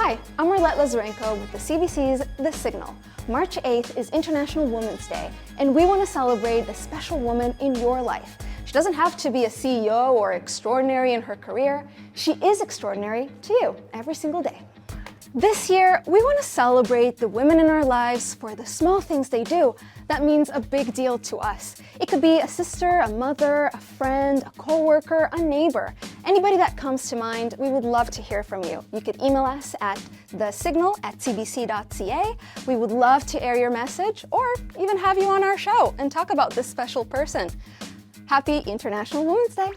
Hi, I'm Arlette Lazarenko with the CBC's The Signal. March 8th is International Women's Day, and we want to celebrate the special woman in your life. She doesn't have to be a CEO or extraordinary in her career. She is extraordinary to you every single day. This year, we want to celebrate the women in our lives for the small things they do that means a big deal to us. It could be a sister, a mother, a friend, a coworker, a neighbor. Anybody that comes to mind, we would love to hear from you. You could email us at thesignal@cbc.ca. We would love to air your message or even have you on our show and talk about this special person. Happy International Women's Day.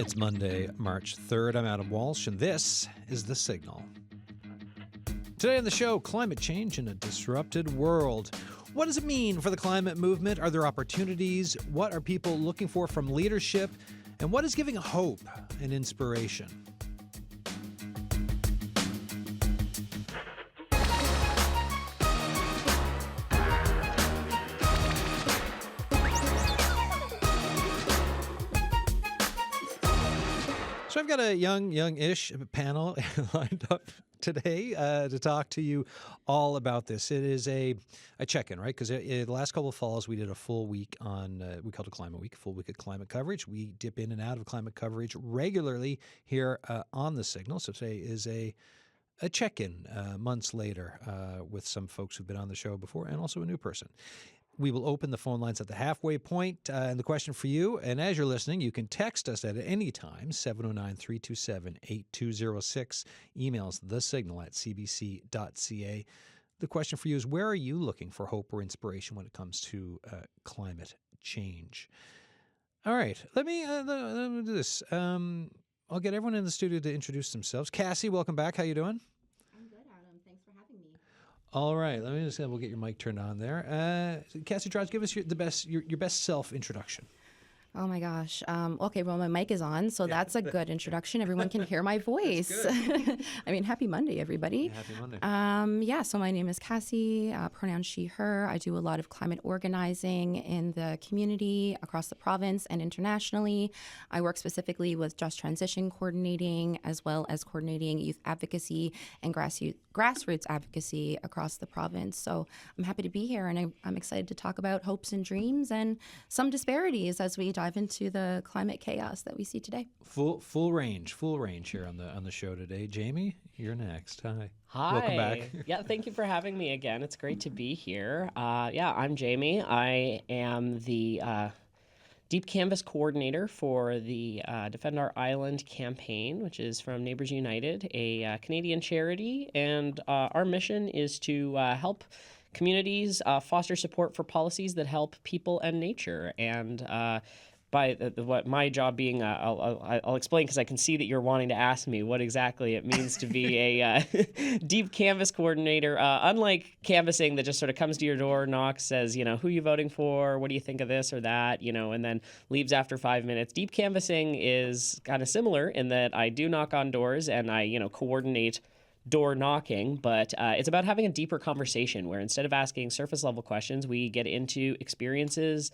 It's Monday, March 3rd. I'm Adam Walsh, and this is The Signal. Today on the show, climate change in a disrupted world. What does it mean for the climate movement? Are there opportunities? What are people looking for from leadership? And what is giving hope and inspiration? So I've got a young-ish panel lined up today to talk to you all about this. It is a check-in, right? Because the last couple of falls, we did a full week on, we called it Climate Week, a full week of climate coverage. We dip in and out of climate coverage regularly here on The Signal. So today is a check-in months later with some folks who've been on the show before and also a new person. We will open the phone lines at the halfway point. And the question for you, and as you're listening, you can text us at any time, 709-327-8206. Emails thesignal@cbc.ca. The question for you is, where are you looking for hope or inspiration when it comes to climate change? All right, let me do this. I'll get everyone in the studio to introduce themselves. Cassie, welcome back. How you doing? All right, let me just we'll get your mic turned on there. Cassie Trotz, give us your best self introduction. Oh my gosh. Okay, well, my mic is on, so that's a good introduction. Everyone can hear my voice. I mean, happy Monday, everybody. Happy Monday. So my name is Cassie, pronoun she, her. I do a lot of climate organizing in the community across the province and internationally. I work specifically with Just Transition coordinating, as well as coordinating youth advocacy and grassroots advocacy across the province. So I'm happy to be here, and I'm excited to talk about hopes and dreams and some disparities as we dive into the climate chaos that we see today. Full range here on the show today. Jamie, you're next. Hi. Welcome back. Yeah, thank you for having me again. It's great to be here. I'm Jamie. I am the Deep Canvas coordinator for the Defend Our Island campaign, which is from Neighbours United, a Canadian charity. And our mission is to help communities foster support for policies that help people and nature. And by what my job being, I'll explain because I can see that you're wanting to ask me what exactly it means to be a deep canvas coordinator. Unlike canvassing that just sort of comes to your door, knocks, says, who you voting for, what do you think of this or that, and then leaves after 5 minutes. Deep canvassing is kind of similar in that I do knock on doors and I, coordinate door knocking, but it's about having a deeper conversation where instead of asking surface level questions, we get into experiences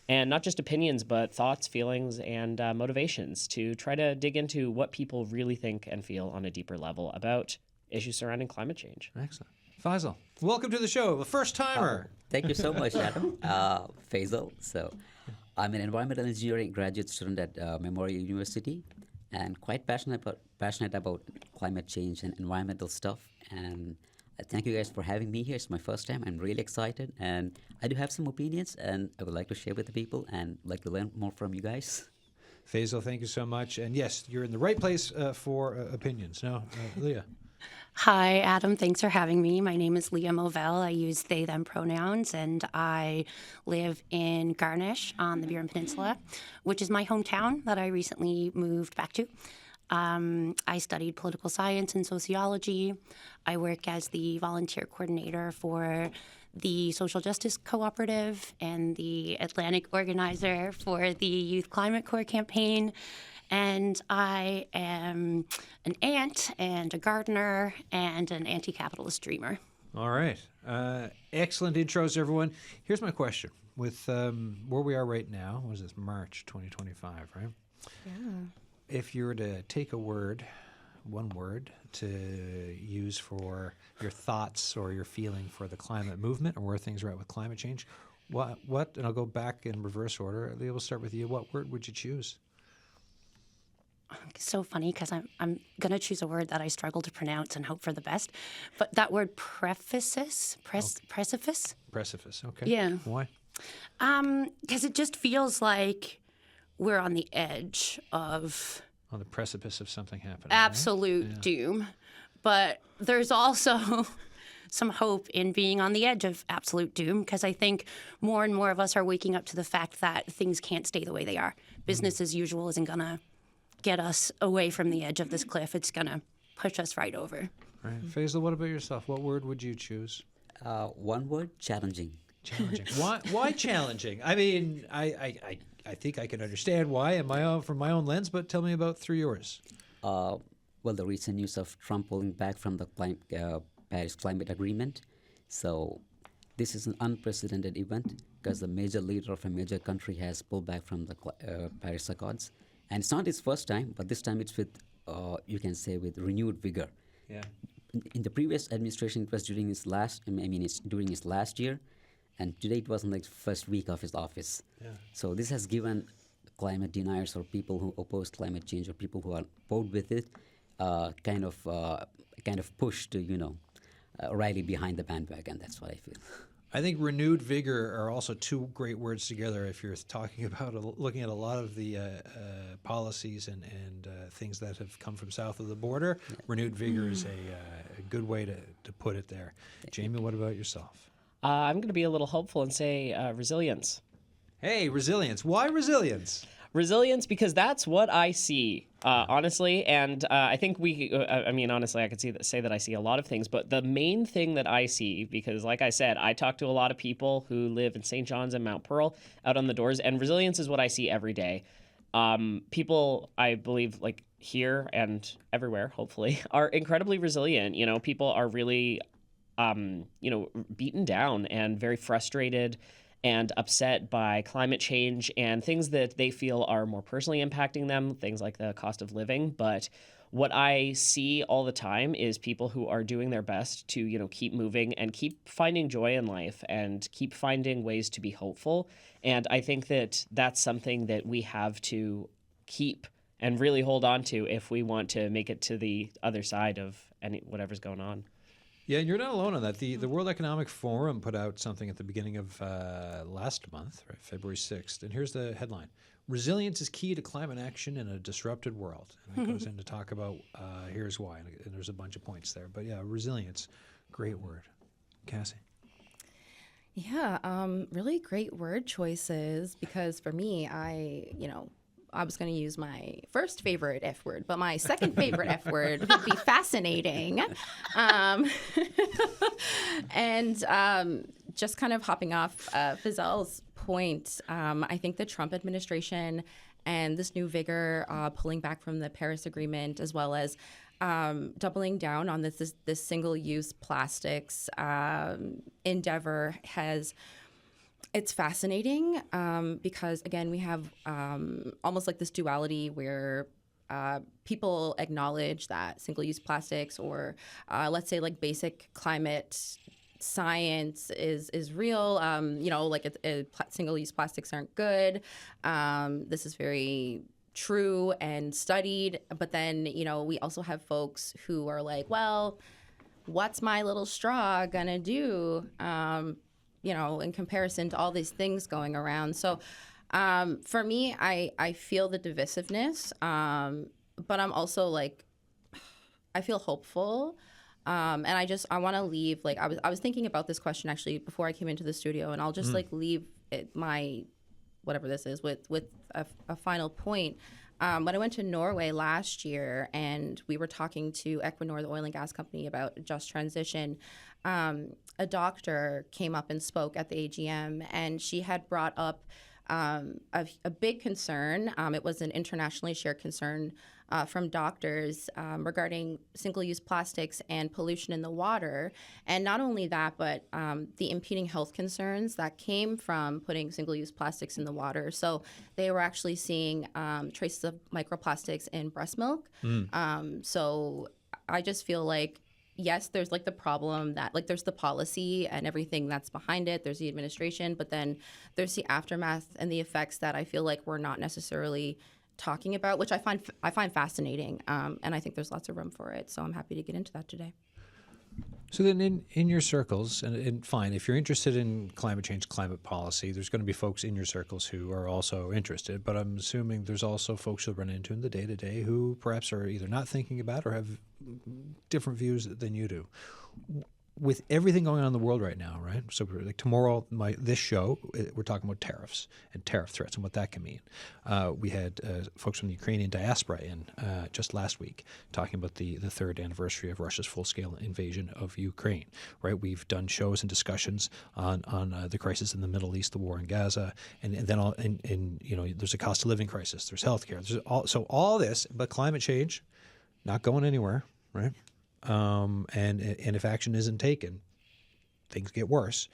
and not just opinions, but thoughts, feelings, and motivations to try to dig into what people really think and feel on a deeper level about issues surrounding climate change. Excellent. Faisal, welcome to the show, the first timer. Thank you so much, Adam. Faisal. So I'm an environmental engineering graduate student at Memorial University and quite passionate about climate change and environmental stuff. And thank you guys for having me here. It's my first time. I'm really excited. And I do have some opinions, and I would like to share with the people and like to learn more from you guys. Faisal, thank you so much. And yes, you're in the right place for opinions. Now, Leah. Hi, Adam. Thanks for having me. My name is Leah Movell. I use they, them pronouns, and I live in Garnish on the Burin Peninsula, which is my hometown that I recently moved back to. I studied political science and sociology. I work as the volunteer coordinator for the Social Justice Cooperative and the Atlantic organizer for the Youth Climate Corps campaign. and I am an aunt and a gardener and an anti-capitalist dreamer. All right. Excellent intros, everyone. Here's my question. With where we are right now, what is this, March 2025, right? Yeah. If you were to take a word, one word, to use for your thoughts or your feeling for the climate movement or where things are at with climate change, what, and I'll go back in reverse order. Leah, we'll start with you. What word would you choose? It's so funny because I'm going to choose a word that I struggle to pronounce and hope for the best. But that word precipice? Precipice, okay. Yeah. Why? Because it just feels like we're on the edge of On the precipice of something happening. absolute doom. But there's also some hope in being on the edge of absolute doom, because I think more and more of us are waking up to the fact that things can't stay the way they are. Business as usual isn't going to get us away from the edge of this cliff. It's going to push us right over. Right. Faisal, what about yourself? What word would you choose? One word, challenging. Challenging. Why challenging? I mean, I think I can understand why from my own lens, but tell me about through yours. Well, the recent news of Trump pulling back from the Paris Climate Agreement. So this is an unprecedented event because the major leader of a major country has pulled back from the Paris Accords. And it's not his first time, but this time it's with, you can say, with renewed vigor. Yeah. In the previous administration, it was during his last, it's during his last year, and today it was in the first week of his office. Yeah. So this has given climate deniers or people who oppose climate change or people who are bored with it, kind of push to, rally behind the bandwagon. That's what I feel. I think renewed vigor are also two great words together if you're talking about looking at a lot of the policies and things that have come from south of the border. Yeah. Renewed vigor is a good way to put it there. Jamie, what about yourself? I'm going to be a little hopeful and say resilience. Hey, resilience. Why resilience? Resilience, because that's what I see, honestly. And I think honestly, I could say that I see a lot of things. But the main thing that I see, because like I said, I talk to a lot of people who live in St. John's and Mount Pearl out on the doors. And resilience is what I see every day. People, I believe, like here and everywhere, hopefully, are incredibly resilient. People are really, beaten down and very frustrated and upset by climate change and things that they feel are more personally impacting them, things like the cost of living. But what I see all the time is people who are doing their best to, keep moving and keep finding joy in life and keep finding ways to be hopeful. And I think that that's something that we have to keep and really hold on to if we want to make it to the other side of whatever's going on. Yeah, and you're not alone on that. The World Economic Forum put out something at the beginning of last month, right, February 6th. And here's the headline. Resilience is key to climate action in a disrupted world. And it goes in to talk about here's why. And there's a bunch of points there. But yeah, resilience, great word. Cassie? Yeah, really great word choices because for me, I was going to use my first favorite F word, but my second favorite F word would be fascinating. And just kind of hopping off Faisal's point, I think the Trump administration and this new vigor pulling back from the Paris Agreement, as well as doubling down on this single-use plastics endeavor it's fascinating because, again, we have almost like this duality where people acknowledge that single-use plastics or let's say like basic climate science is real. Single-use plastics aren't good. This is very true and studied. But then, we also have folks who are like, well, what's my little straw gonna do? In comparison to all these things going around. So for me, I feel the divisiveness, but I'm also like, I feel hopeful. And I want to leave, like, I was thinking about this question actually before I came into the studio, and I'll just leave my, whatever this is, with a final point. When I went to Norway last year and we were talking to Equinor, the oil and gas company, about just transition, a doctor came up and spoke at the AGM, and she had brought up a big concern. It was an internationally shared concern from doctors regarding single-use plastics and pollution in the water. And not only that, but the impeding health concerns that came from putting single-use plastics in the water. So they were actually seeing traces of microplastics in breast milk. So I just feel like, yes, there's like the problem that like there's the policy and everything that's behind it. There's the administration, but then there's the aftermath and the effects that I feel like we're not necessarily talking about, which I find fascinating, and I think there's lots of room for it. So I'm happy to get into that today. So then in your circles, and fine, if you're interested in climate change, climate policy, there's going to be folks in your circles who are also interested, but I'm assuming there's also folks you'll run into in the day-to-day who perhaps are either not thinking about or have different views than you do. With everything going on in the world right now, right? So like tomorrow, this show, we're talking about tariffs and tariff threats and what that can mean. We had folks from the Ukrainian diaspora in just last week talking about the third anniversary of Russia's full-scale invasion of Ukraine, right? We've done shows and discussions on the crisis in the Middle East, the war in Gaza, and then you know, there's a cost of living crisis, there's healthcare, so all this, but climate change, not going anywhere, right? And if action isn't taken, things get worse.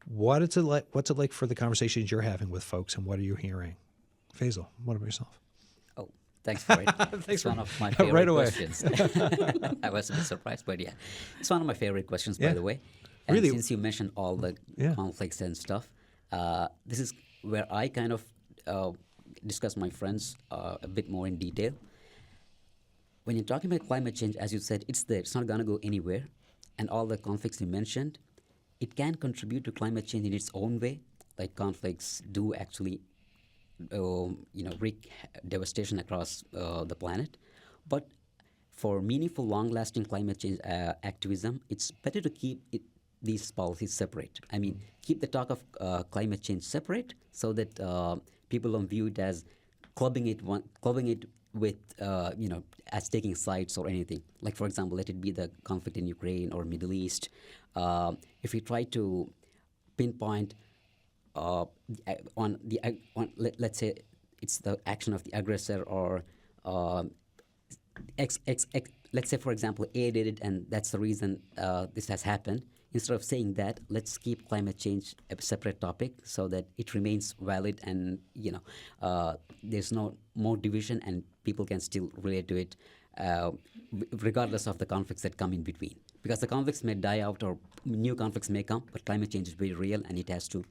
What's it like for the conversations you're having with folks, and what are you hearing? Faisal, what about yourself? Oh, thanks for it. It's one of my favorite right away. questions. I was a bit surprised, but yeah. It's one of my favorite questions, by the way. And Really? since you mentioned all the conflicts and stuff, this is where I kind of discuss my friends a bit more in detail. When you're talking about climate change, as you said, it's there. It's not going to go anywhere. And all the conflicts you mentioned, it can contribute to climate change in its own way. Like conflicts do actually, wreak devastation across the planet. But for meaningful, long-lasting climate change activism, it's better to keep these policies separate. I mean, keep the talk of climate change separate so that people don't view it as clubbing it with, as taking sides or anything. Like, for example, let it be the conflict in Ukraine or Middle East. If we try to pinpoint let's say it's the action of the aggressor, or let's say, for example, A did it and that's the reason this has happened. Instead of saying that, let's keep climate change a separate topic so that it remains valid and, there's no more division and people can still relate to it regardless of the conflicts that come in between. Because the conflicts may die out or new conflicts may come, but climate change is very real and it has to,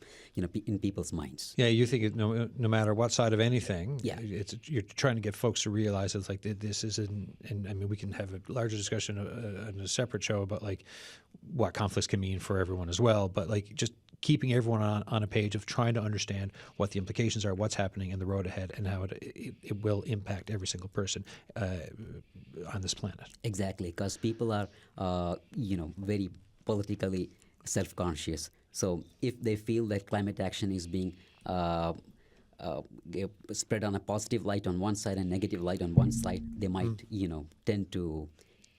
be in people's minds. Yeah, you think no matter what side of anything, Yeah. You're trying to get folks to realize it's like this isn't, and I mean, we can have a larger discussion in a separate show about like what conflicts can mean for everyone as well, but like just keeping everyone on a page of trying to understand what the implications are, what's happening in the road ahead, and how it will impact every single person on this planet. Exactly, because people are, very politically self-conscious. So if they feel that climate action is being spread on a positive light on one side and negative light on one side, they might, tend to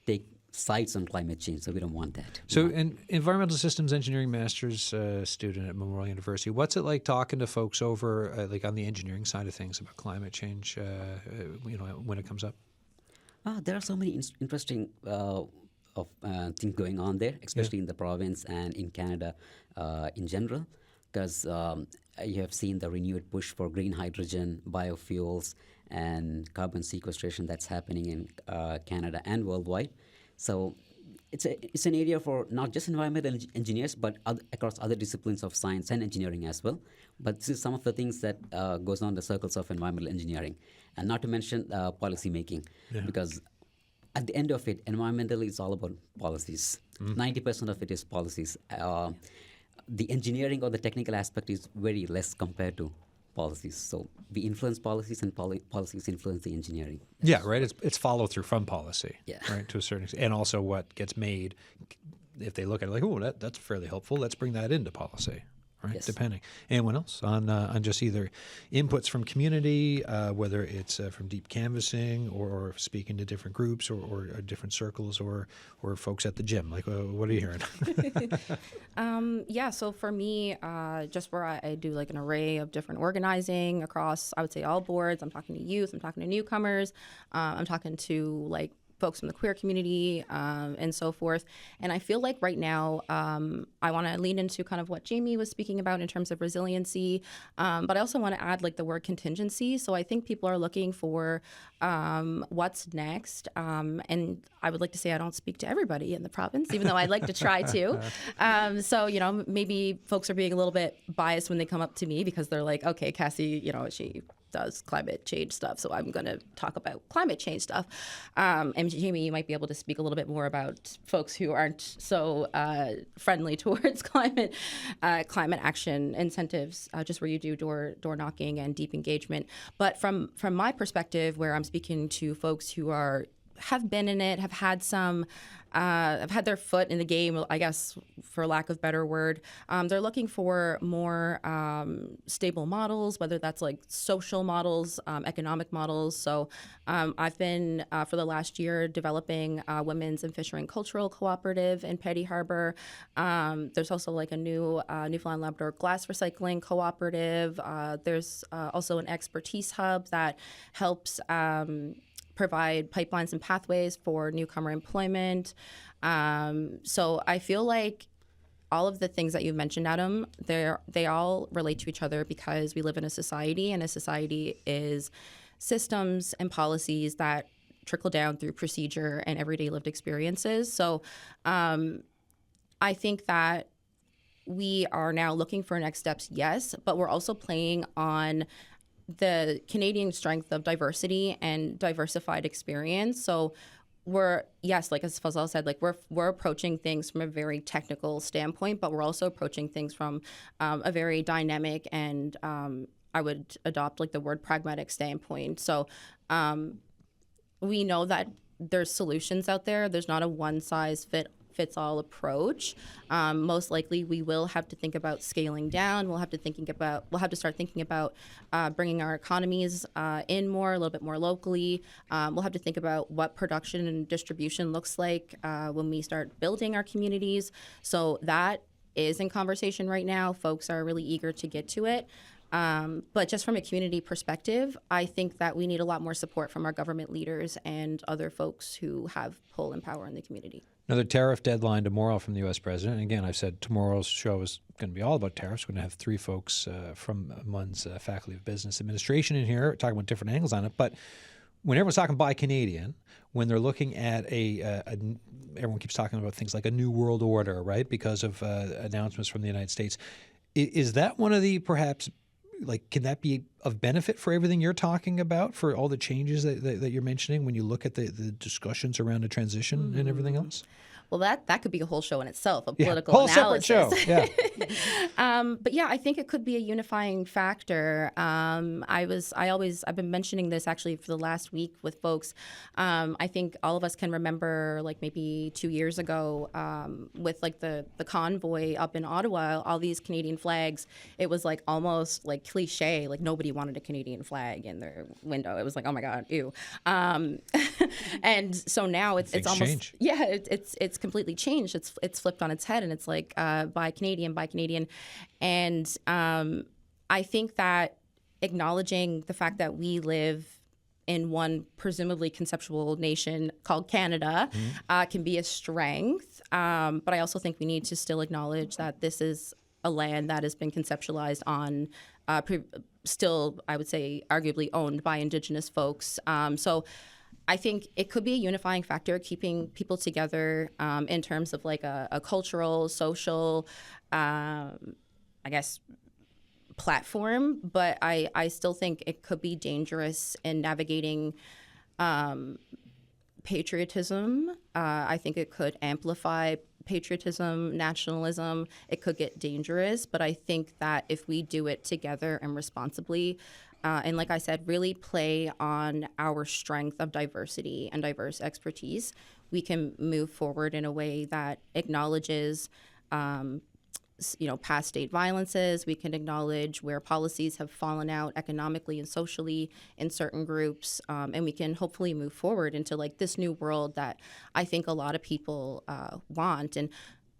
take sides on climate change. So we don't want that. So an environmental systems engineering master's student at Memorial University, what's it like talking to folks over like on the engineering side of things about climate change, when it comes up? There are so many interesting things going on there, especially in the province and in Canada in general, because you have seen the renewed push for green hydrogen, biofuels, and carbon sequestration that's happening in Canada and worldwide. So it's an area for not just environmental engineers, but across other disciplines of science and engineering as well. But this is some of the things that goes on in the circles of environmental engineering. And not to mention policy making, because at the end of it, environmental is all about policies. 90% of it is policies. The engineering or the technical aspect is very less compared to policies. So we influence policies and policies influence the engineering. Yeah, right. It's follow through from policy, Yeah. right, to a certain extent. And also what gets made, if they look at it like, oh, that's fairly helpful, let's bring that into policy, right? Yes. Depending. Anyone else on just either inputs from community, whether it's from deep canvassing or speaking to different groups or different circles or folks at the gym? Like, what are you hearing? Yeah, so for me, just where I do like an array of different organizing across, I would say all boards. I'm talking to youth, I'm talking to newcomers, I'm talking to like folks from the queer community and so forth. And I feel like right now I want to lean into kind of what Jamie was speaking about in terms of resiliency, but I also want to add like the word contingency. So I think people are looking for what's next. And I would like to say I don't speak to everybody in the province, even though I'd like to try to. So, you know, maybe folks are being a little bit biased when they come up to me because they're like, okay, Cassie, you know, she does climate change stuff, so I'm going to talk about climate change stuff. And Jamie, you might be able to speak a little bit more about folks who aren't so friendly towards climate action incentives, just where you do door knocking and deep engagement. But from my perspective, where I'm speaking to folks who have been in it, have had their foot in the game, I guess, for lack of better word. They're looking for more stable models, whether that's like social models, economic models. So I've been, for the last year, developing Women's and Fishery and Cultural Cooperative in Petty Harbor. There's also like a new Newfoundland Labrador glass recycling cooperative. There's also an expertise hub that helps provide pipelines and pathways for newcomer employment. So I feel like all of the things that you mentioned, Adam, they all relate to each other because we live in a society, and a society is systems and policies that trickle down through procedure and everyday lived experiences. So I think that we are now looking for next steps, yes, but we're also playing on the Canadian strength of diversity and diversified experience. So yes, like as Fazal said, like we're approaching things from a very technical standpoint, but we're also approaching things from a very dynamic and I would adopt like the word pragmatic standpoint. So we know that there's solutions out there. There's not a one size fits all approach. Most likely we will have to think about scaling down. We'll have to start thinking about bringing our economies in more, a little bit more locally. We'll have to think about what production and distribution looks like when we start building our communities. So that is in conversation right now. Folks are really eager to get to it. But just from a community perspective, I think that we need a lot more support from our government leaders and other folks who have pull and power in the community. Another tariff deadline tomorrow from the U.S. president. And again, I've said tomorrow's show is going to be all about tariffs. We're going to have three folks from MUN's Faculty of Business Administration in here talking about different angles on it. But when everyone's talking Buy Canadian, when they're looking at everyone keeps talking about things like a new world order, right, because of announcements from the United States. Is that one of the perhaps can that be of benefit for everything you're talking about, for all the changes that you're mentioning when you look at the discussions around the transition and everything else? Well, that could be a whole show in itself, a Yeah, political whole analysis. separate show. Yeah. But yeah, I think it could be a unifying factor. I've been mentioning this actually for the last week with folks. I think all of us can remember, like maybe 2 years ago, with like the convoy up in Ottawa, all these Canadian flags. It was like almost like cliche, like nobody wanted a Canadian flag in their window. It was like, oh my God, ew. And so now it's almost change. Yeah, it's completely changed. It's flipped on its head, and it's like buy Canadian. And I think that acknowledging the fact that we live in one presumably conceptual nation called Canada can be a strength. But I also think we need to still acknowledge that this is a land that has been conceptualized on still, I would say, arguably owned by Indigenous folks. So I think it could be a unifying factor, keeping people together in terms of like a cultural, social, I guess, platform. But I still think it could be dangerous in navigating patriotism. I think it could amplify patriotism, nationalism. It could get dangerous. But I think that if we do it together and responsibly, and like I said, really play on our strength of diversity and diverse expertise, we can move forward in a way that acknowledges past state violences. We can acknowledge where policies have fallen out economically and socially in certain groups, and we can hopefully move forward into like this new world that I think a lot of people want. And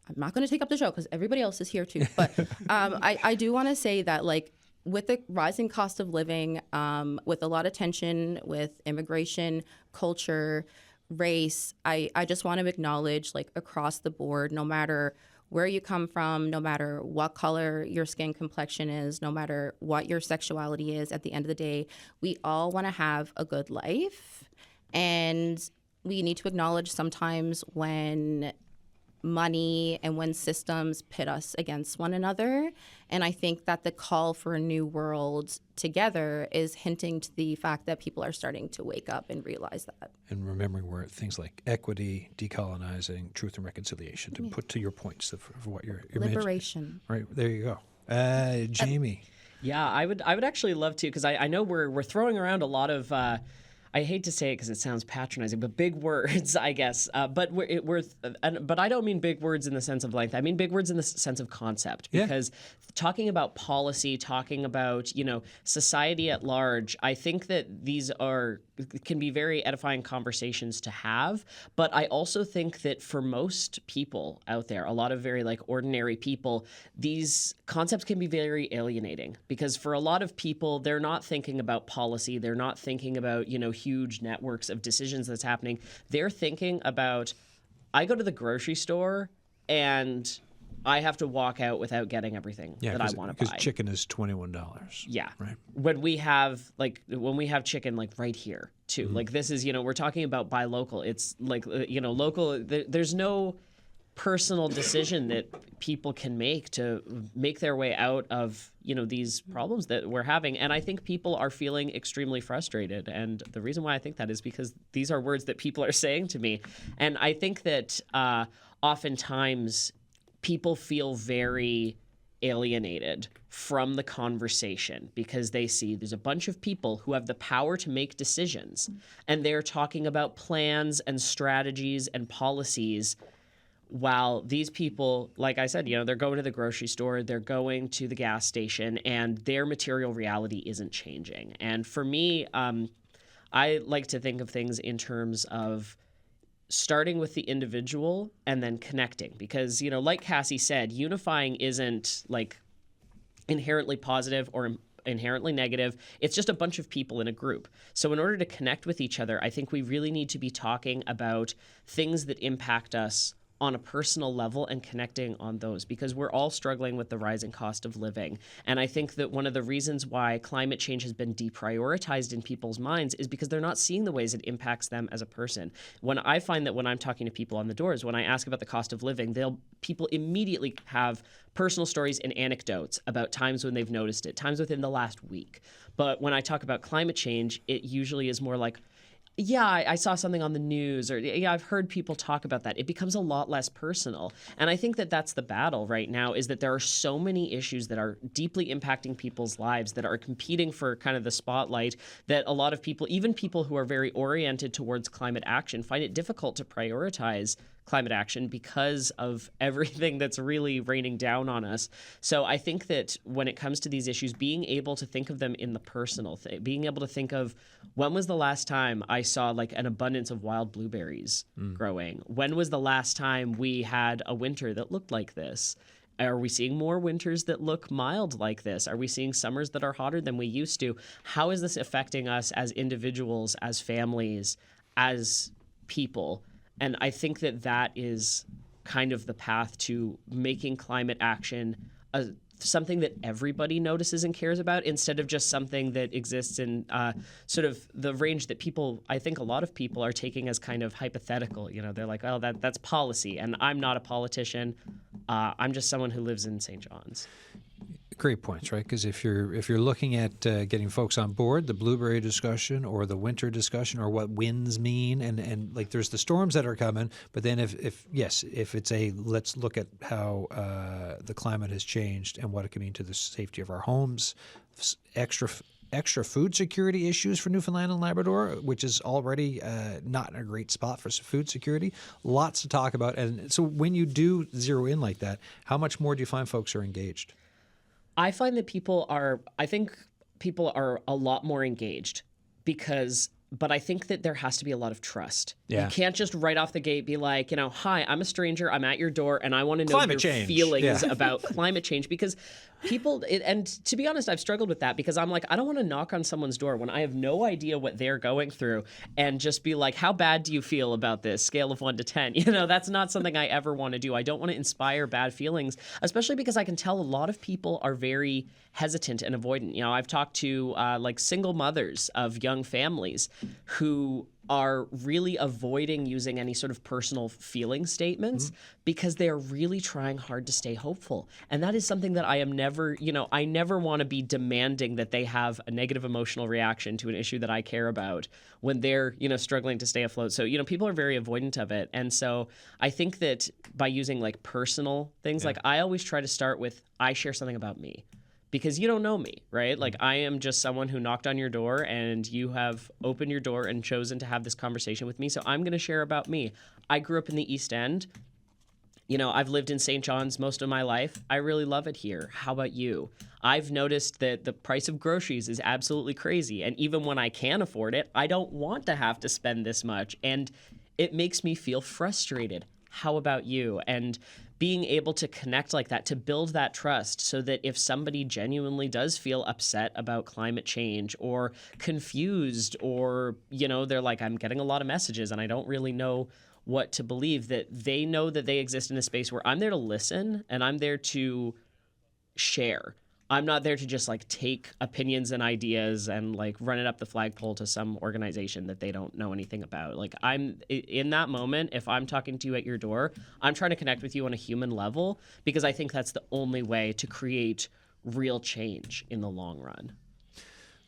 I'm not going to take up the show because everybody else is here too, but I do want to say that like with the rising cost of living, with a lot of tension with immigration, culture, race, I just want to acknowledge like across the board, no matter where you come from, no matter what color your skin complexion is, no matter what your sexuality is, at the end of the day, we all want to have a good life. And we need to acknowledge sometimes when money and when systems pit us against one another. And I think that the call for a new world together is hinting to the fact that people are starting to wake up and realize that. And remembering where things like equity, decolonizing, truth and reconciliation, to put to your points of what you're liberation. Right, there you go. Jamie. Yeah, I would actually love to, because I know we're throwing around a lot of I hate to say it because it sounds patronizing, but big words, I guess. But I don't mean big words in the sense of length. I mean big words in the sense of concept. Because talking about policy, talking about society at large, I think that these can be very edifying conversations to have. But I also think that for most people out there, a lot of very like ordinary people, these concepts can be very alienating, because for a lot of people, they're not thinking about policy. They're not thinking about huge networks of decisions that's happening. They're thinking about, I go to the grocery store and I have to walk out without getting everything that I want to buy. Because chicken is $21. Yeah. Right. When we have chicken like right here too. Like this is, we're talking about buy local. It's like, local. There's no personal decision that people can make to make their way out of these problems that we're having. And I think people are feeling extremely frustrated, and the reason why I think that is because these are words that people are saying to me. And I think that oftentimes people feel very alienated from the conversation because they see there's a bunch of people who have the power to make decisions, and they're talking about plans and strategies and policies, while these people, like I said, they're going to the grocery store, they're going to the gas station, and their material reality isn't changing. And for me, I like to think of things in terms of starting with the individual and then connecting. Because, like Cassie said, unifying isn't like inherently positive or inherently negative. It's just a bunch of people in a group. So in order to connect with each other, I think we really need to be talking about things that impact us on a personal level and connecting on those, because we're all struggling with the rising cost of living. And I think that one of the reasons why climate change has been deprioritized in people's minds is because they're not seeing the ways it impacts them as a person. When I find that when I'm talking to people on the doors, when I ask about the cost of living, people immediately have personal stories and anecdotes about times when they've noticed it, times within the last week. But when I talk about climate change, it usually is more like, yeah, I saw something on the news, or yeah, I've heard people talk about that. It becomes a lot less personal. And I think that that's the battle right now, is that there are so many issues that are deeply impacting people's lives, that are competing for kind of the spotlight, that a lot of people, even people who are very oriented towards climate action, find it difficult to prioritize climate action because of everything that's really raining down on us. So I think that when it comes to these issues, being able to think of them in the personal thing, being able to think of, when was the last time I saw like an abundance of wild blueberries growing? When was the last time we had a winter that looked like this? Are we seeing more winters that look mild like this? Are we seeing summers that are hotter than we used to? How is this affecting us as individuals, as families, as people? And I think that that is kind of the path to making climate action something that everybody notices and cares about, instead of just something that exists in sort of the range that people, I think a lot of people are taking as kind of hypothetical. They're like, oh, that's policy, and I'm not a politician. I'm just someone who lives in St. John's. Great points, right? Because if you're looking at getting folks on board, the blueberry discussion or the winter discussion, or what winds mean, and like there's the storms that are coming, but then if it's let's look at how the climate has changed and what it can mean to the safety of our homes, extra food security issues for Newfoundland and Labrador, which is already not in a great spot for food security. Lots to talk about. And so when you do zero in like that, how much more do you find folks are engaged? I find that I think people are a lot more engaged but I think that there has to be a lot of trust. Yeah. You can't just right off the gate be like, hi, I'm a stranger, I'm at your door, and I want to know Climate your change. feelings Yeah. about climate change. Because and to be honest, I've struggled with that because I'm like, I don't want to knock on someone's door when I have no idea what they're going through and just be like, how bad do you feel about this? Scale of 1 to 10. That's not something I ever want to do. I don't want to inspire bad feelings, especially because I can tell a lot of people are very hesitant and avoidant. I've talked to like single mothers of young families who are really avoiding using any sort of personal feeling statements because they're really trying hard to stay hopeful. And that is something that I never want to be demanding that they have a negative emotional reaction to an issue that I care about when they're, struggling to stay afloat. So, people are very avoidant of it. And so I think that by using like personal things, like I always try to start with, I share something about me. Because you don't know me, right? Like I am just someone who knocked on your door and you have opened your door and chosen to have this conversation with me. So I'm going to share about me. I grew up in the East End. I've lived in St. John's most of my life. I really love it here. How about you? I've noticed that the price of groceries is absolutely crazy. And even when I can afford it, I don't want to have to spend this much. And it makes me feel frustrated. How about you? And being able to connect like that, to build that trust so that if somebody genuinely does feel upset about climate change or confused or, they're like, I'm getting a lot of messages and I don't really know what to believe, that they know that they exist in a space where I'm there to listen and I'm there to share. I'm not there to just like take opinions and ideas and like run it up the flagpole to some organization that they don't know anything about. Like I'm in that moment, if I'm talking to you at your door, I'm trying to connect with you on a human level because I think that's the only way to create real change in the long run.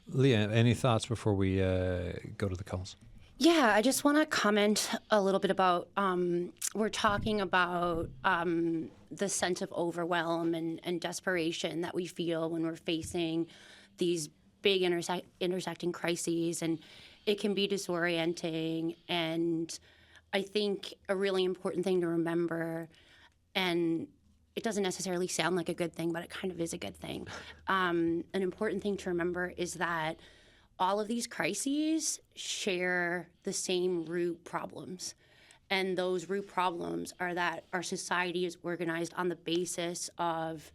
Leah, any thoughts before we go to the calls? Yeah, I just want to comment a little bit about, we're talking about the sense of overwhelm and desperation that we feel when we're facing these big intersecting crises, and it can be disorienting. And I think a really important thing to remember, and it doesn't necessarily sound like a good thing, but it kind of is a good thing. An important thing to remember is that all of these crises share the same root problems. And those root problems are that our society is organized on the basis of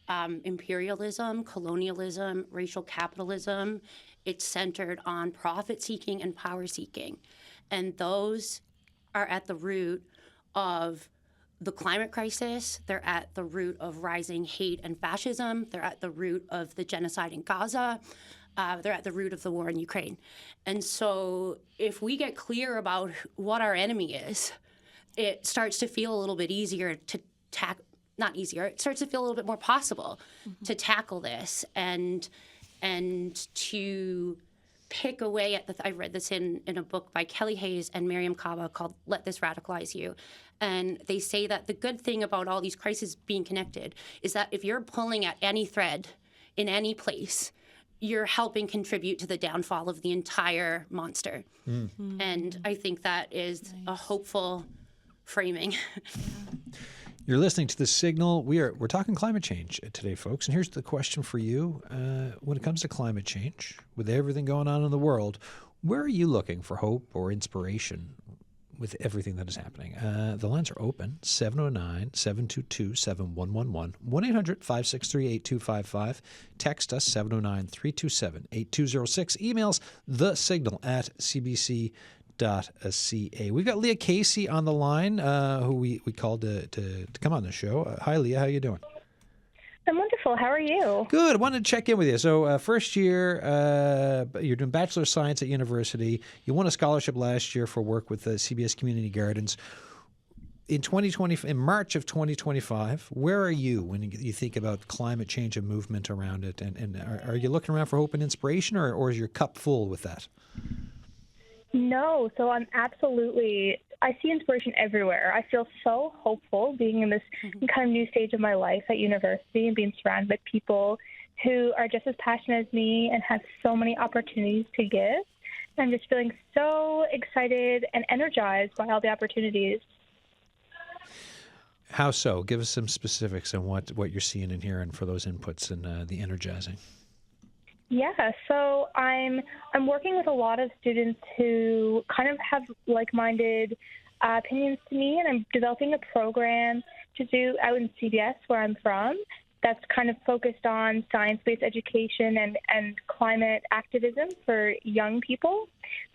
imperialism, colonialism, racial capitalism. It's centered on profit-seeking and power-seeking. And those are at the root of the climate crisis. They're at the root of rising hate and fascism. They're at the root of the genocide in Gaza. They're at the root of the war in Ukraine. And so if we get clear about what our enemy is, it starts to feel a little bit easier to not easier, it starts to feel a little bit more possible to tackle this and to pick away at I read this in a book by Kelly Hayes and Miriam Kaba called Let This Radicalize You. And they say that the good thing about all these crises being connected is that if you're pulling at any thread in any place, you're helping contribute to the downfall of the entire monster. And I think that is a hopeful framing. You're listening to The Signal. We're talking climate change today, folks. And here's the question for you. When it comes to climate change, with everything going on in the world, where are you looking for hope or inspiration with everything that is happening? The lines are open, 709-722-7111, 1-800-563-8255. Text us, 709-327-8206. Emails, thesignal@cbc.ca. We've got Leah Casey on the line, who we called to come on the show. Hi, Leah. How you doing? I'm wonderful. How are you? Good. I wanted to check in with you. So first year, you're doing Bachelor of Science at university. You won a scholarship last year for work with the CBS Community Gardens. In March of 2025, where are you when you think about climate change and movement around it? And are you looking around for hope and inspiration, or is your cup full with that? No, so I see inspiration everywhere. I feel so hopeful being in this kind of new stage of my life at university and being surrounded by people who are just as passionate as me and have so many opportunities to give. I'm just feeling so excited and energized by all the opportunities. How so? Give us some specifics on what you're seeing and hearing for those inputs and the energizing. Yeah, so I'm working with a lot of students who kind of have like-minded opinions to me, and I'm developing a program to do out in CBS where I'm from that's kind of focused on science-based education and climate activism for young people.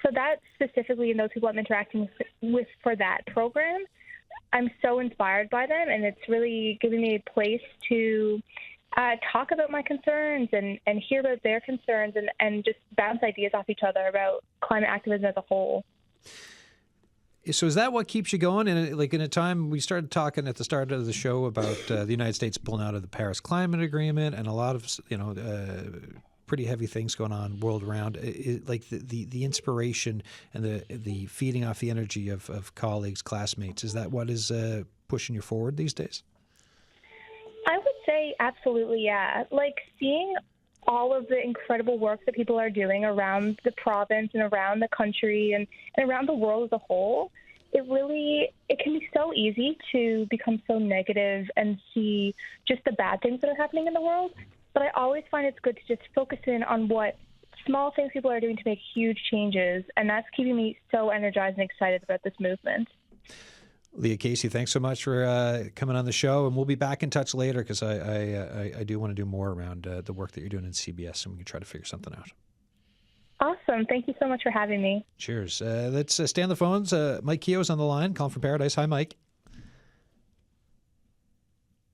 So that's specifically in those people I'm interacting with for that program. I'm so inspired by them, and it's really giving me a place to talk about my concerns and hear about their concerns and just bounce ideas off each other about climate activism as a whole. So is that what keeps you going? And like in a time we started talking at the start of the show about the United States pulling out of the Paris Climate Agreement and a lot of pretty heavy things going on world around. Like the inspiration and the feeding off the energy of colleagues, classmates. Is that what is pushing you forward these days? I would say absolutely, yeah. Like seeing all of the incredible work that people are doing around the province and around the country and around the world as a whole, it can be so easy to become so negative and see just the bad things that are happening in the world. But I always find it's good to just focus in on what small things people are doing to make huge changes, and that's keeping me so energized and excited about this movement. Leah Casey, thanks so much for coming on the show, and we'll be back in touch later because I do want to do more around the work that you're doing in CBS, and we can try to figure something out. Awesome. Thank you so much for having me. Cheers. Let's stay on the phones. Mike Keogh's on the line, calling from Paradise. Hi, Mike.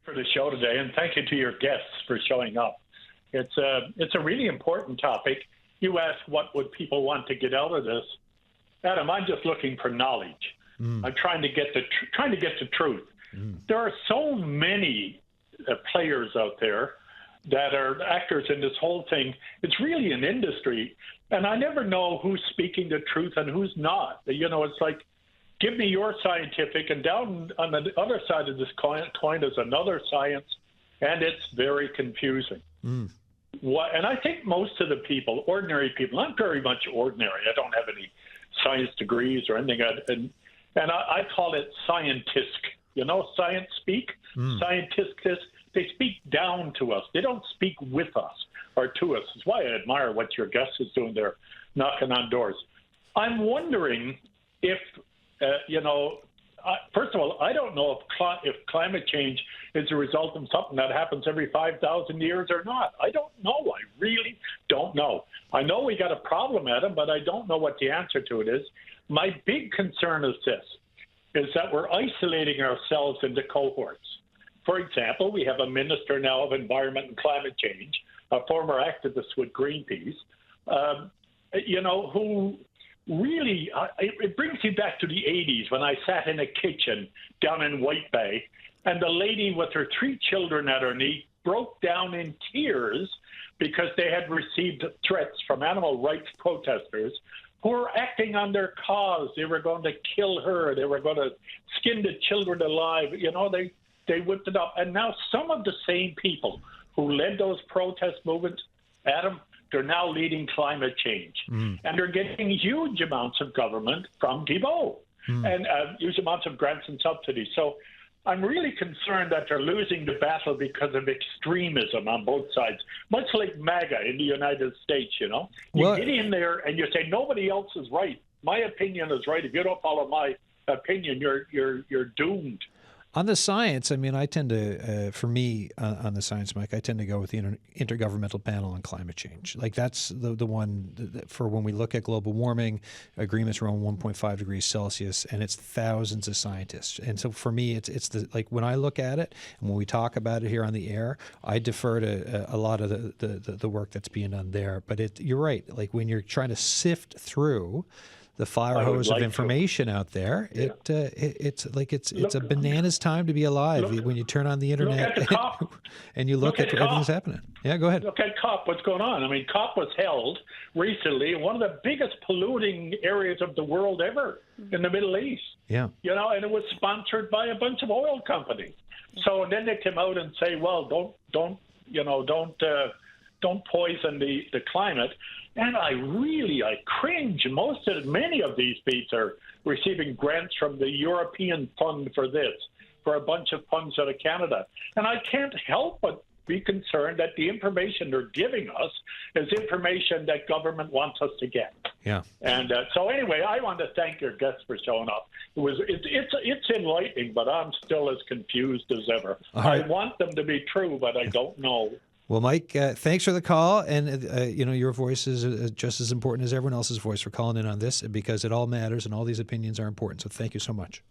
For the show today, and thank you to your guests for showing up. It's a really important topic. You asked what would people want to get out of this. Adam, I'm just looking for knowledge. I'm trying to get the truth. There are so many players out there that are actors in this whole thing. It's really an industry, and I never know who's speaking the truth and who's not. You know, it's like, give me your scientific, and down on the other side of this coin is another science, and it's very confusing. And I think most of the people, ordinary people, I'm very much ordinary. I don't have any science degrees or anything, and I call it scientisk. You know, science speak, scientists, they speak down to us. They don't speak with us or to us. It's why I admire what your guest is doing there, knocking on doors. I'm wondering if, first of all, I don't know if climate change is a result of something that happens every 5,000 years or not. I don't know. I really don't know. I know we got a problem, Adam, but I don't know what the answer to it is. My big concern is this, is that we're isolating ourselves into cohorts. For example, we have a minister now of environment and climate change, a former activist with Greenpeace, who really, it brings me back to the 80s when I sat in a kitchen down in White Bay, and the lady with her 3 children at her knee broke down in tears because they had received threats from animal rights protesters who were acting on their cause. They were going to kill her. They were going to skin the children alive. You know, they whipped it up. And now some of the same people who led those protest movements, Adam, they're now leading climate change. And they're getting huge amounts of government from Guilbeault and huge amounts of grants and subsidies. So I'm really concerned that they're losing the battle because of extremism on both sides, much like MAGA in the United States, you know. You get in there and you say, nobody else is right. My opinion is right. If you don't follow my opinion, you're doomed. On the science, I mean, I tend to, for me, on the science, Mike, I tend to go with the Intergovernmental Panel on Climate Change. Like that's the one for when we look at global warming, agreements around 1.5 degrees Celsius, and it's thousands of scientists. And so for me, it's the, like when I look at it and when we talk about it here on the air, I defer to a lot of the work that's being done there. But you're right. Like when you're trying to sift through the fire hose of information out there, it's a bananas time to be alive when you turn on the internet and you look at everything's happening. Yeah, go ahead. Look at COP, what's going on. I mean, COP was held recently in one of the biggest polluting areas of the world ever in the Middle East. Yeah. You know, and it was sponsored by a bunch of oil companies. So then they came out and say, well, don't don't poison the climate. And I cringe. Many of these beats are receiving grants from the European Fund for this, for a bunch of funds out of Canada. And I can't help but be concerned that the information they're giving us is information that government wants us to get. Yeah. And so anyway, I want to thank your guests for showing up. It's enlightening, but I'm still as confused as ever. Right. I want them to be true, but I don't know. Well, Mike, thanks for the call, and your voice is just as important as everyone else's voice for calling in on this, because it all matters and all these opinions are important. So thank you so much.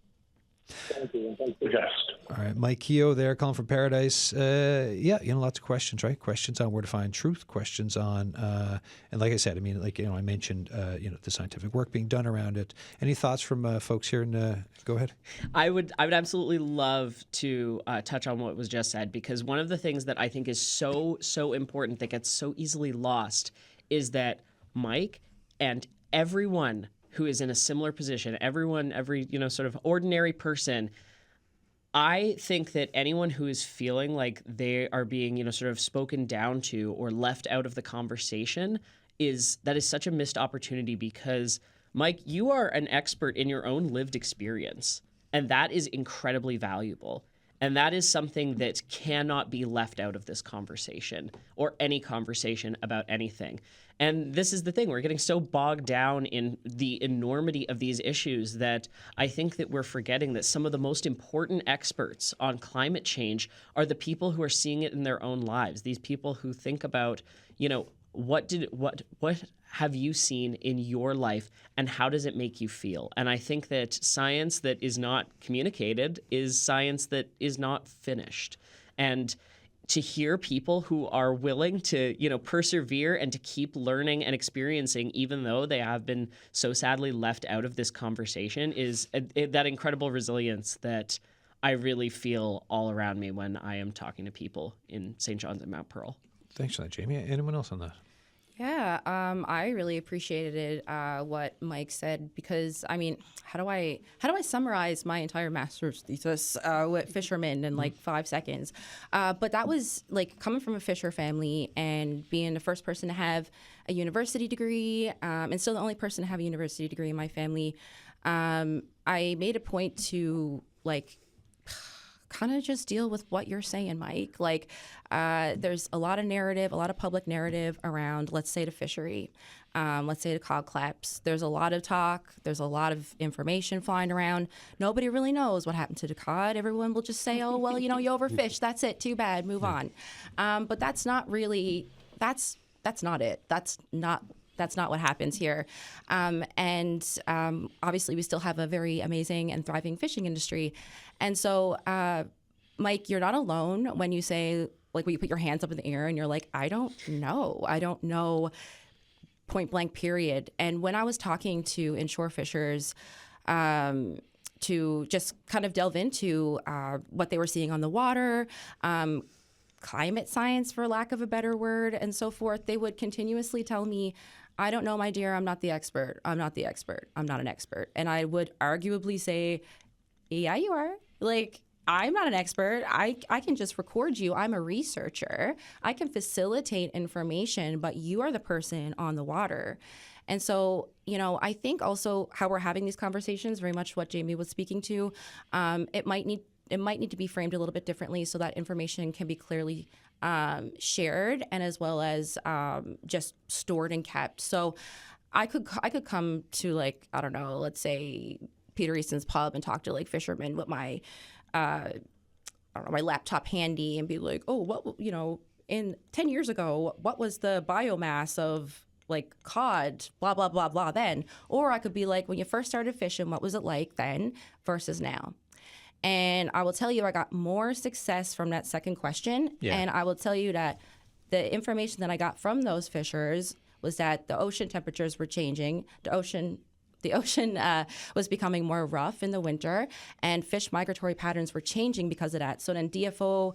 Thank you, and thank you, guest. All right, Mike Keogh there, calling from Paradise. Lots of questions, right? Questions on where to find truth, questions on, and like I said, I mentioned, the scientific work being done around it. Any thoughts from folks here? Go ahead. I would absolutely love to touch on what was just said, because one of the things that I think is so important that gets so easily lost is that Mike and everyone who is in a similar position, every sort of ordinary person, I think that anyone who is feeling like they are being, sort of spoken down to or left out of the conversation is such a missed opportunity, because Mike, you are an expert in your own lived experience, and that is incredibly valuable. And that is something that cannot be left out of this conversation or any conversation about anything. And this is the thing, we're getting so bogged down in the enormity of these issues that I think that we're forgetting that some of the most important experts on climate change are the people who are seeing it in their own lives. These people who think about, what have you seen in your life and how does it make you feel? And I think that science that is not communicated is science that is not finished. And to hear people who are willing to, persevere and to keep learning and experiencing, even though they have been so sadly left out of this conversation, is that incredible resilience that I really feel all around me when I am talking to people in St. John's and Mount Pearl. Thanks for that, Jamie. Anyone else on that? Yeah, I really appreciated what Mike said, because how do I summarize my entire master's thesis with fishermen in like 5 seconds? But that was like coming from a fisher family and being the first person to have a university degree, and still the only person to have a university degree in my family. I made a point to kind of just deal with what you're saying, Mike. There's a lot of public narrative around, let's say, the fishery, let's say the cod claps. There's a lot of talk. There's a lot of information flying around. Nobody really knows what happened to the cod. Everyone will just say, oh, well, you overfished. That's it. Too bad. Move on. But that's not really, that's not it. That's not what happens here. Obviously, we still have a very amazing and thriving fishing industry. And so, Mike, you're not alone when you say, when you put your hands up in the air and you're like, I don't know, point blank, period. And when I was talking to inshore fishers, to just kind of delve into what they were seeing on the water, climate science, for lack of a better word, and so forth, they would continuously tell me, I don't know, my dear, I'm not the expert. I'm not the expert. I'm not an expert. And I would arguably say, yeah, you are. I'm not an expert. I can just record you. I'm a researcher. I can facilitate information, but you are the person on the water. And so, I think also how we're having these conversations, very much what Jamie was speaking to, it might need to be framed a little bit differently so that information can be clearly shared, and as well as just stored and kept. So I could come to let's say Peter Easton's pub and talk to fishermen with my my laptop handy and be like, oh, what in 10 years ago, what was the biomass of cod, blah blah blah blah then? Or I could be like, when you first started fishing, what was it like then versus now? And I will tell you, I got more success from that second question. Yeah. And I will tell you that the information that I got from those fishers was that the ocean temperatures were changing. The ocean was becoming more rough in the winter, and fish migratory patterns were changing because of that. So then DFO,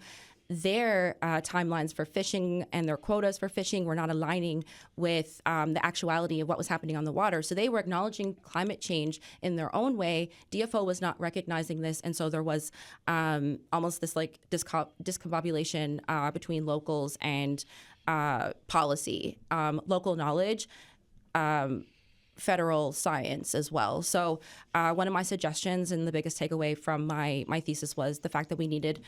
their timelines for fishing and their quotas for fishing were not aligning with the actuality of what was happening on the water. So they were acknowledging climate change in their own way. DFO was not recognizing this, and so there was almost this discombobulation between locals and policy, local knowledge, federal science as well. So one of my suggestions and the biggest takeaway from my thesis was the fact that we needed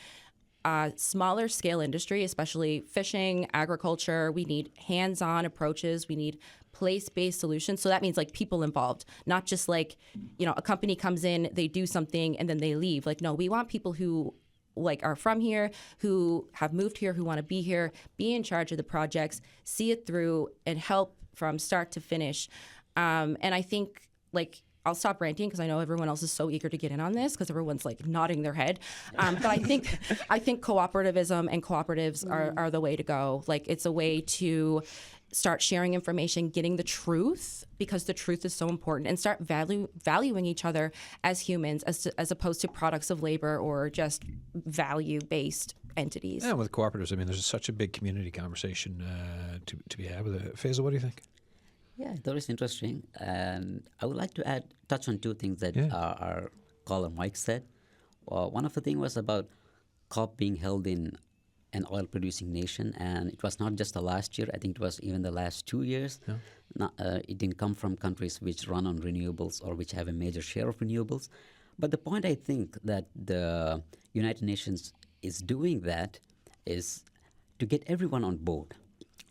smaller scale industry, especially fishing, agriculture. We need hands-on approaches. We need place-based solutions. So that means like people involved, not just like, a company comes in, they do something and then they leave. Like, no, we want people who like are from here, who have moved here, who want to be here, be in charge of the projects, see it through and help from start to finish. And I think I'll stop ranting because I know everyone else is so eager to get in on this because everyone's like nodding their head. But I think cooperativism and cooperatives are the way to go. Like it's a way to start sharing information, getting the truth, because the truth is so important, and start valuing each other as humans as opposed to products of labor or just value-based entities. Yeah, with cooperatives, I mean, there's such a big community conversation to be had with it. Faisal, what do you think? Yeah, that is interesting. And I would like to touch on two things that our caller Mike said. One of the things was about COP being held in an oil-producing nation, and it was not just the last year. I think it was even the last 2 years. Yeah. It didn't come from countries which run on renewables or which have a major share of renewables. But the point I think that the United Nations is doing that is to get everyone on board.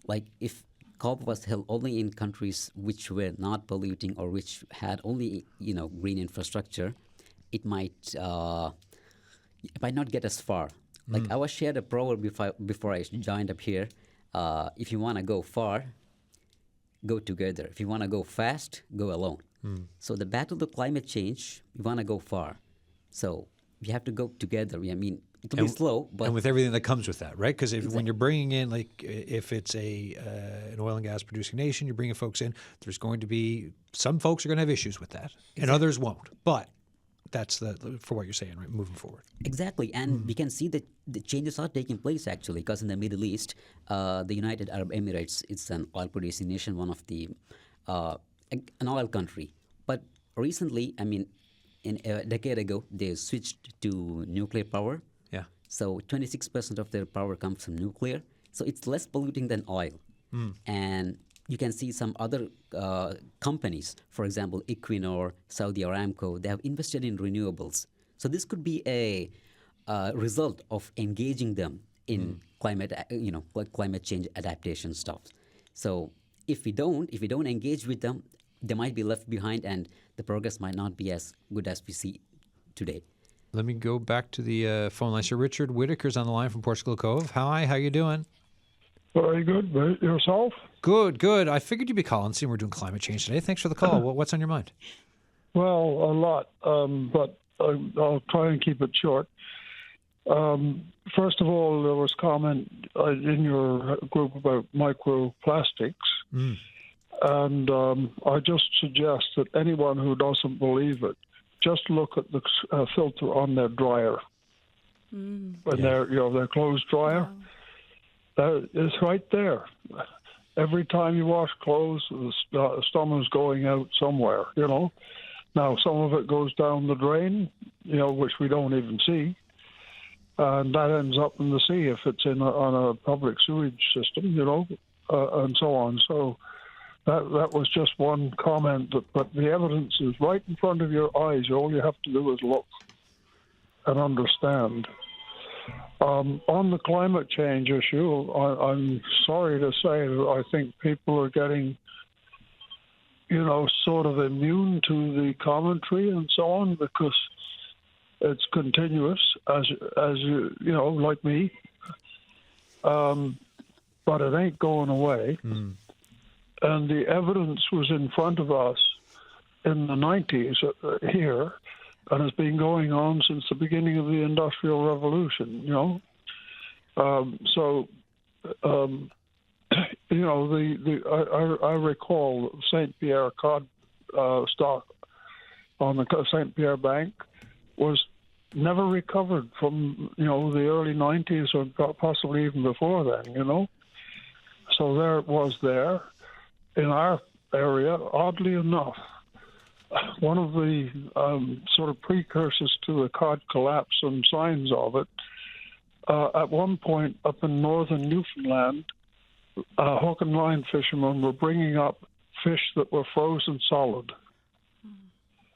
Like if COP was held only in countries which were not polluting or which had only green infrastructure, it might not get as far. Like I was shared a proverb before I joined up here. If you want to go far, go together. If you want to go fast, go alone. So the battle of climate change, you want to go far. So we have to go together. I mean, it'll be slow, but and with everything that comes with that, right? Because when you're bringing in, like, if it's an oil and gas producing nation, you're bringing folks in. There's going to be some folks are going to have issues with that, and others won't. But that's for what you're saying, right? Moving forward. Exactly, and we can see that the changes are taking place actually, because in the Middle East, the United Arab Emirates, it's an oil-producing nation, one of the an oil country. But recently, I mean, in a decade ago, they switched to nuclear power. Yeah. So 26% of their power comes from nuclear. So it's less polluting than oil. And you can see some other companies, for example, Equinor, Saudi Aramco, they have invested in renewables. So this could be a result of engaging them in climate change adaptation stuff. So if we don't engage with them, they might be left behind, and the progress might not be as good as we see today. Let me go back to the phone line. Sir Richard Whitaker's on the line from Portugal Cove. Hi, how you doing? Very good. Yourself? Good. I figured you'd be calling, seeing we're doing climate change today. Thanks for the call. What's on your mind? Well, a lot, but I'll try and keep it short. First of all, there was comment in your group about microplastics. And I just suggest that anyone who doesn't believe it, just look at the filter on their dryer. When their clothes dryer. It's right there. Every time you wash clothes, some is going out somewhere, Now, some of it goes down the drain, which we don't even see. And that ends up in the sea if it's on a public sewage system, and so on. So that was just one comment. But the evidence is right in front of your eyes. All you have to do is look and understand. On the climate change issue, I'm sorry to say that I think people are getting, sort of immune to the commentary and so on, because it's continuous, as you like me. But it ain't going away. And the evidence was in front of us in the 90s here, and it's been going on since the beginning of the Industrial Revolution, I recall St. Pierre cod stock on the St. Pierre Bank was never recovered from, the early 90s or possibly even before then, So there it was there. In our area, oddly enough, one of the sort of precursors to the cod collapse and signs of it, at one point up in northern Newfoundland, hook and line fishermen were bringing up fish that were frozen solid.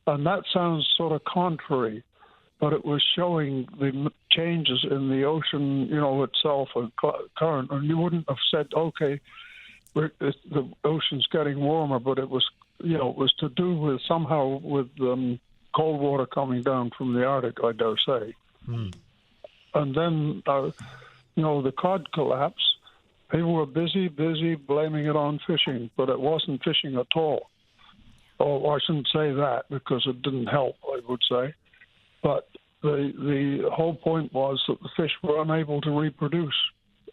And that sounds sort of contrary, but it was showing the changes in the ocean, itself and current. And you wouldn't have said, okay, the ocean's getting warmer, but it was, it was to do with somehow with cold water coming down from the Arctic, I dare say. And then, the cod collapse. People were busy blaming it on fishing, but it wasn't fishing at all. Oh, I shouldn't say that because it didn't help, I would say. But the whole point was that the fish were unable to reproduce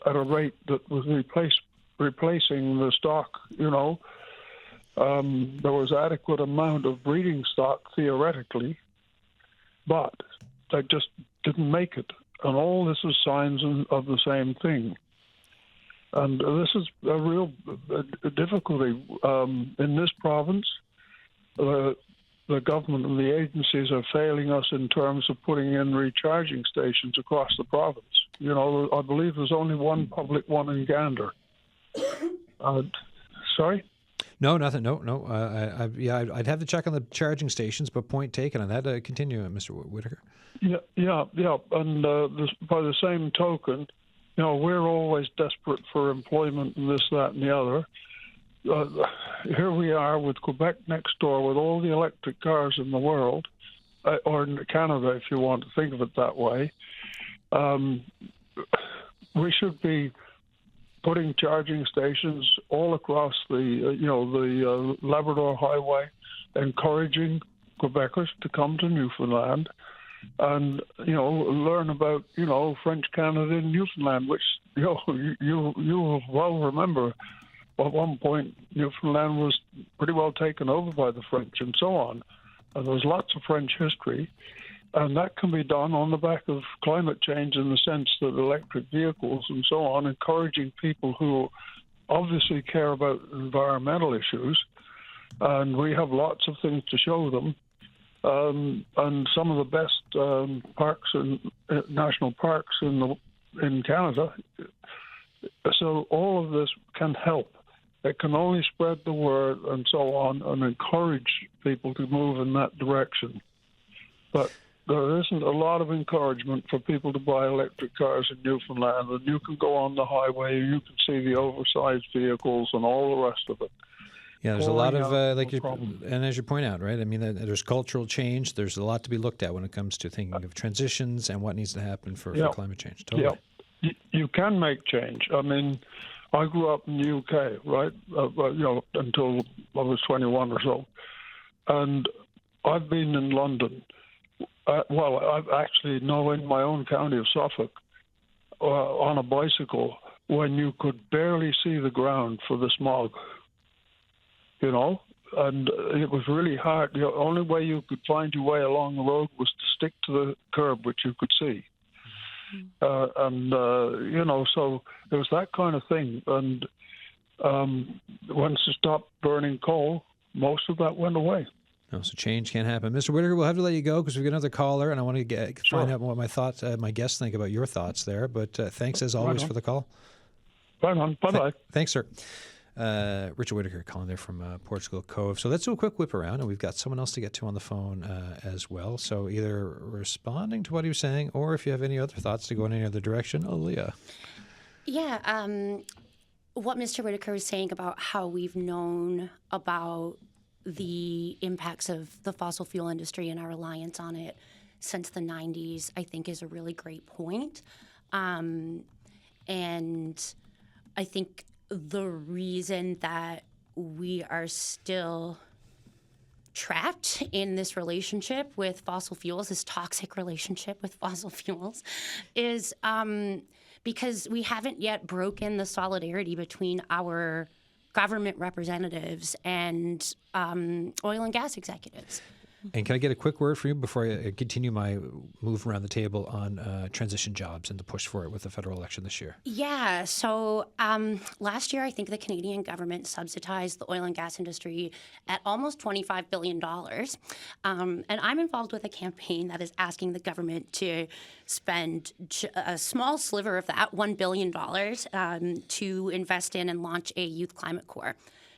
at a rate that was replacing the stock, There was adequate amount of breeding stock, theoretically, but they just didn't make it. And all this is signs of the same thing. And this is a real difficulty in this province. The government and the agencies are failing us in terms of putting in recharging stations across the province. I believe there's only one public one in Gander. Sorry? No, nothing. No. I'd have to check on the charging stations, but point taken on that. Continue, Mr. Whitaker. Yeah. And by the same token, we're always desperate for employment and this, that, and the other. Here we are with Quebec next door with all the electric cars in the world, or in Canada, if you want to think of it that way. We should be putting charging stations all across the Labrador Highway, encouraging Quebecers to come to Newfoundland and learn about French Canada and Newfoundland, which you will well remember. At one point, Newfoundland was pretty well taken over by the French and so on. And there's lots of French history. And that can be done on the back of climate change in the sense that electric vehicles and so on, encouraging people who obviously care about environmental issues. And we have lots of things to show them. And some of the best parks and national parks in Canada. So all of this can help. It can only spread the word and so on and encourage people to move in that direction. But there isn't a lot of encouragement for people to buy electric cars in Newfoundland. And you can go on the highway, you can see the oversized vehicles and all the rest of it. Yeah, there's a lot of, and as you point out, right, I mean, there's cultural change. There's a lot to be looked at when it comes to thinking of transitions and what needs to happen for climate change. Totally. Yeah. You can make change. I mean, I grew up in the UK, right, until I was 21 or so. And I've been in London. I've actually in my own county of Suffolk on a bicycle when you could barely see the ground for the smog. And it was really hard. The only way you could find your way along the road was to stick to the curb, which you could see. So it was that kind of thing. And once you stopped burning coal, most of that went away. No, so change can't happen. Mr. Whitaker, we'll have to let you go because we've got another caller, and I want to find out what my guests think about your thoughts there. But thanks, as always, for the call. Right on. Bye-bye. Thanks, sir. Richard Whitaker calling there from Portugal Cove. So let's do a quick whip around, and we've got someone else to get to on the phone as well. So either responding to what he was saying, or if you have any other thoughts to go in any other direction, Aaliyah. Yeah, what Mr. Whitaker was saying about how we've known about the impacts of the fossil fuel industry and our reliance on it since the 90s, I think is a really great point. And I think the reason that we are still trapped in this relationship with fossil fuels, this toxic relationship with fossil fuels, is because we haven't yet broken the solidarity between our government representatives and oil and gas executives. And can I get a quick word for you before I continue my move around the table on transition jobs and the push for it with the federal election this year? Yeah, so last year I think the Canadian government subsidized the oil and gas industry at almost $25 billion. And I'm involved with a campaign that is asking the government to spend a small sliver of that, $1 billion, to invest in and launch a youth climate corps,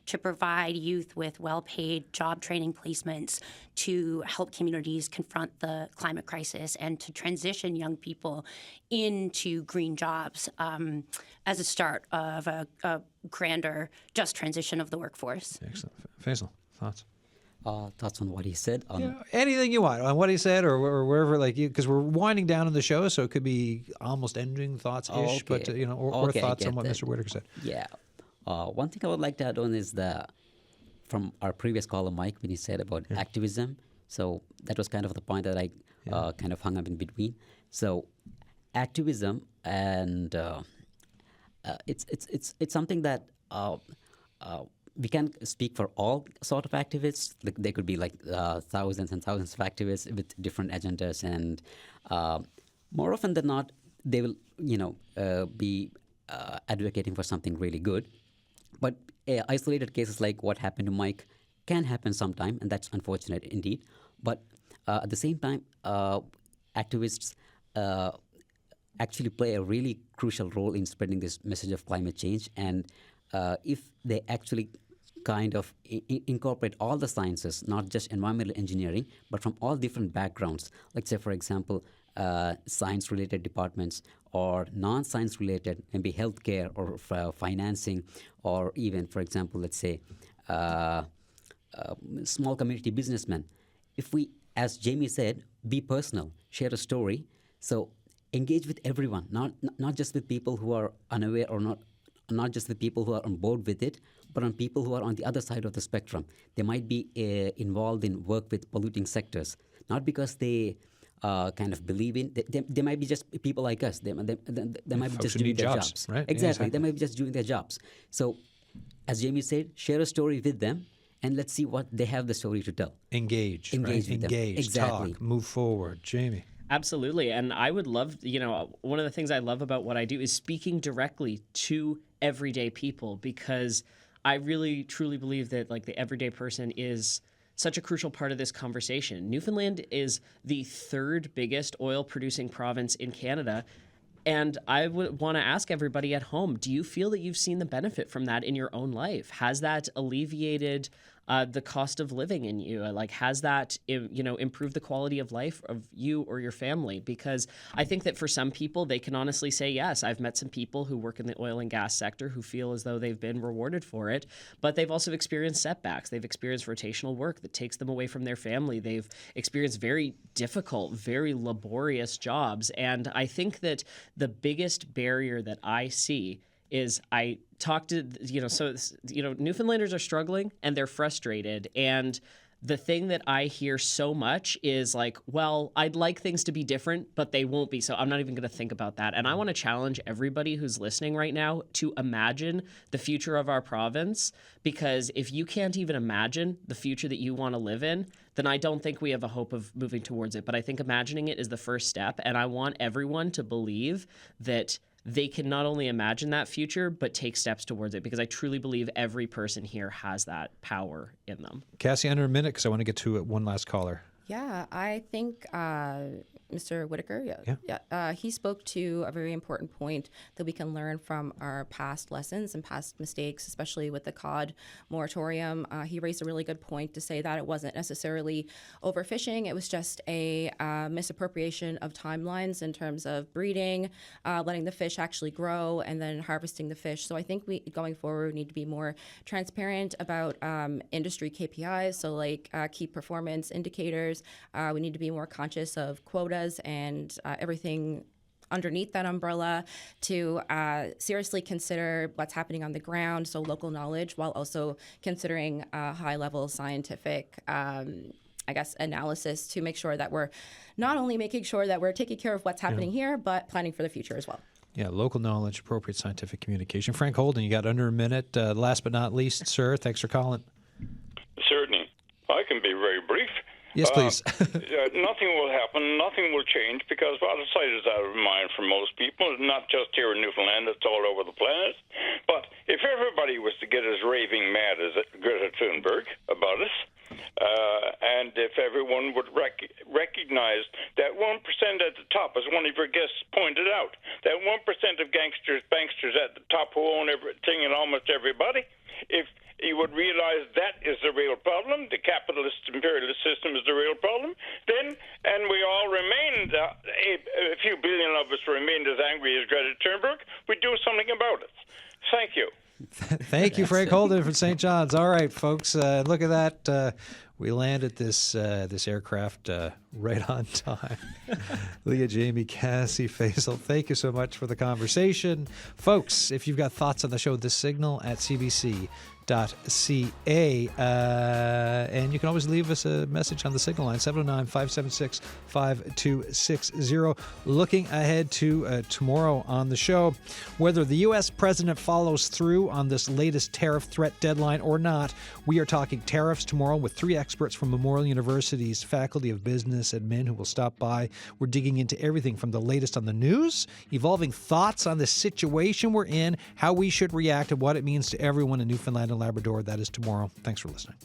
to provide youth with well-paid job training placements, to help communities confront the climate crisis, and to transition young people into green jobs as a start of a grander just transition of the workforce. Excellent. Faisal, thoughts? Thoughts on what he said? Anything you want on what he said or wherever, like you, because we're winding down in the show, so it could be almost ending thoughts-ish, Okay. but, or thoughts on what that. Mr. Whitaker said. Yeah. One thing I would like to add on is from our previous caller, Mike, when he said about activism. So that was kind of the point that I kind of hung up in between. So activism and it's something that we can speak for all sort of activists. There could be like thousands and thousands of activists with different agendas, and more often than not, they will be advocating for something really good. But isolated cases like what happened to Mike can happen sometime, and that's unfortunate indeed. But at the same time, activists actually play a really crucial role in spreading this message of climate change. And if they actually kind of incorporate all the sciences, not just environmental engineering, but from all different backgrounds, like say, for example, science-related departments or non-science related, maybe healthcare or financing, or even, for example, let's say, small community businessmen. If we, as Jamie said, be personal, share a story, so engage with everyone, not just with people who are unaware or not just with people who are on board with it, but on people who are on the other side of the spectrum. They might be involved in work with polluting sectors, not because they kind of believe in. They might be just people like us. They might be just doing their jobs. Right? Exactly. They might be just doing their jobs. So, as Jamie said, share a story with them, and let's see what they have the story to tell. Engage with them. Exactly. Talk, move forward. Jamie. Absolutely. And I would love, one of the things I love about what I do is speaking directly to everyday people, because I really, truly believe that like the everyday person is such a crucial part of this conversation. Newfoundland is the third biggest oil producing province in Canada. And I would want to ask everybody at home, do you feel that you've seen the benefit from that in your own life? Has that alleviated the cost of living in you? Like, has that, improved the quality of life of you or your family? Because I think that for some people, they can honestly say, yes, I've met some people who work in the oil and gas sector who feel as though they've been rewarded for it, but they've also experienced setbacks. They've experienced rotational work that takes them away from their family. They've experienced very difficult, very laborious jobs. And I think that the biggest barrier that I see is I talk to, Newfoundlanders are struggling and they're frustrated. And the thing that I hear so much is like, well, I'd like things to be different, but they won't be. So I'm not even going to think about that. And I want to challenge everybody who's listening right now to imagine the future of our province, because if you can't even imagine the future that you want to live in, then I don't think we have a hope of moving towards it. But I think imagining it is the first step. And I want everyone to believe that they can not only imagine that future, but take steps towards it, because I truly believe every person here has that power in them. Cassie, under a minute, because I want to get to one last caller. Yeah, I think Mr. Whitaker, he spoke to a very important point that we can learn from our past lessons and past mistakes, especially with the cod moratorium. He raised a really good point to say that it wasn't necessarily overfishing. It was just a misappropriation of timelines in terms of breeding, letting the fish actually grow, and then harvesting the fish. So I think we, going forward, need to be more transparent about industry KPIs, so like key performance indicators. We need to be more conscious of quotas and everything underneath that umbrella, to seriously consider what's happening on the ground, so local knowledge, while also considering high-level scientific analysis to make sure that we're not only making sure that we're taking care of what's happening here, but planning for the future as well. Yeah, local knowledge, appropriate scientific communication. Frank Holden, you got under a minute. Last but not least, sir, thanks for calling. Certainly. I can be very brief. Yes, please. Nothing will happen. Nothing will change because out of sight is out of mind for most people. Not just here in Newfoundland. It's all over the planet. But if everybody was to get as raving mad as Greta Thunberg about us, and if everyone would recognize that 1% at the top, as one of your guests pointed out, that 1% of banksters at the top who own everything and almost everybody, if you would realize that is the real problem, the capitalist imperialist system is the real problem, then, and we all remained, a few billion of us remained as angry as Greta Thunberg, we do something about it. Thank you. Thank you, Frank Holden from St. John's. All right, folks, look at that. We landed this aircraft right on time. Leah, Jamie, Cassie, Faisal, thank you so much for the conversation. Folks, if you've got thoughts on the show, The Signal at CBC.ca. And you can always leave us a message on the Signal line, 709-576-5260. Looking ahead to tomorrow on the show, whether the U.S. president follows through on this latest tariff threat deadline or not, we are talking tariffs tomorrow with 3 experts from Memorial University's Faculty of Business Admin who will stop by. We're digging into everything from the latest on the news, evolving thoughts on the situation we're in, how we should react, and what it means to everyone in Newfoundland and Labrador. That is tomorrow. Thanks for listening.